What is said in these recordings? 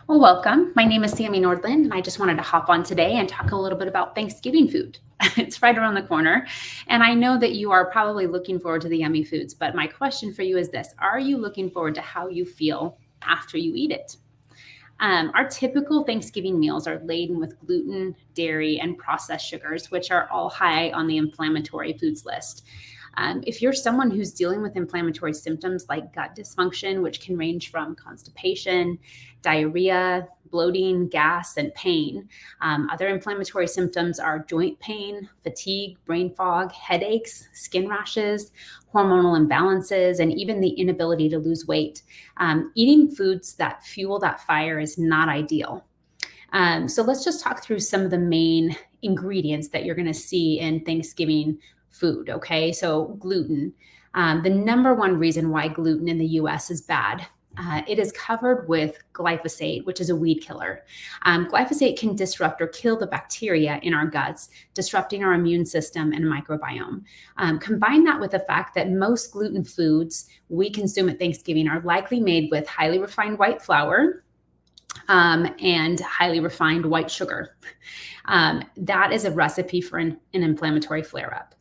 Well, welcome. My name is Sammy Nordland, and I just wanted to hop on today and talk a little bit about Thanksgiving food. It's right around the corner, and I know that you are probably looking forward to the yummy foods, but my question for you is this: are you looking forward to how you feel after you eat it? Our typical Thanksgiving meals are laden with gluten, dairy, and processed sugars, which are all high on the inflammatory foods list. If you're someone who's dealing with inflammatory symptoms like gut dysfunction, which can range from constipation, diarrhea, bloating, gas, and pain, other inflammatory symptoms are joint pain, fatigue, brain fog, headaches, skin rashes, hormonal imbalances, and even the inability to lose weight. Eating foods that fuel that fire is not ideal. So let's just talk through some of the main ingredients that you're going to see in Thanksgiving food. Okay, so gluten. The number one reason why gluten in the US is bad. It is covered with glyphosate, which is a weed killer. Glyphosate can disrupt or kill the bacteria in our guts, disrupting our immune system and microbiome. Combine that with the fact that most gluten foods we consume at Thanksgiving are likely made with highly refined white flour, and highly refined white sugar. That is a recipe for an inflammatory flare-up.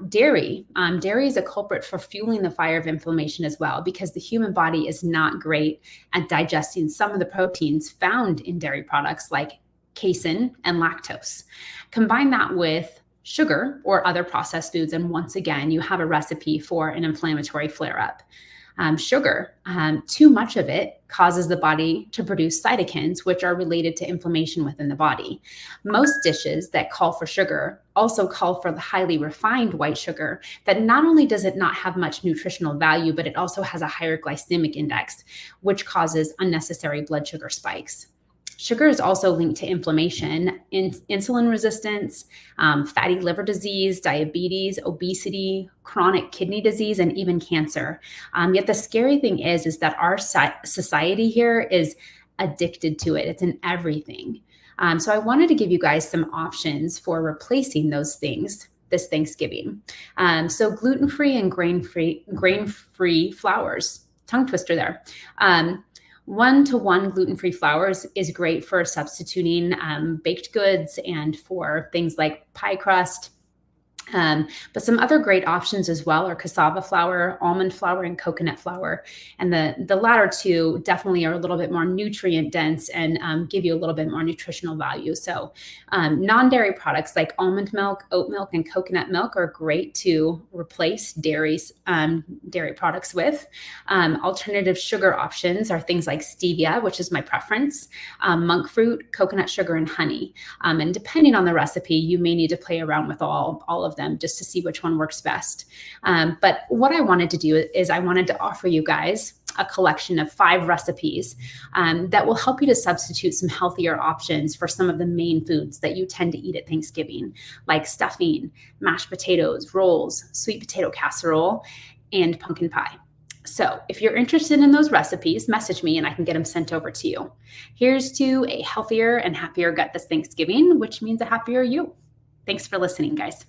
Dairy is a culprit for fueling the fire of inflammation as well, because the human body is not great at digesting some of the proteins found in dairy products like casein and lactose. Combine that with sugar or other processed foods, and once again, you have a recipe for an inflammatory flare-up. Sugar, too much of it causes the body to produce cytokines, which are related to inflammation within the body. Most dishes that call for sugar also call for the highly refined white sugar that not only does it not have much nutritional value, but it also has a higher glycemic index, which causes unnecessary blood sugar spikes. Sugar is also linked to inflammation, insulin resistance, fatty liver disease, diabetes, obesity, chronic kidney disease, and even cancer. Yet the scary thing is that our society here is addicted to it. It's in everything. So I wanted to give you guys some options for replacing those things this Thanksgiving. So gluten-free and grain-free flours. Tongue twister there. 1-to-1 gluten-free flours is great for substituting baked goods and for things like pie crust. But some other great options as well are cassava flour, almond flour, and coconut flour. And the latter two definitely are a little bit more nutrient dense and give you a little bit more nutritional value. So non-dairy products like almond milk, oat milk, and coconut milk are great to replace dairy products with. Alternative sugar options are things like stevia, which is my preference, monk fruit, coconut sugar, and honey. And depending on the recipe, you may need to play around with all of them just to see which one works best. But what I wanted to do is I wanted to offer you guys a collection of 5 recipes that will help you to substitute some healthier options for some of the main foods that you tend to eat at Thanksgiving, like stuffing, mashed potatoes, rolls, sweet potato casserole, and pumpkin pie. So if you're interested in those recipes, message me and I can get them sent over to you. Here's to a healthier and happier gut this Thanksgiving, which means a happier you. Thanks for listening, guys.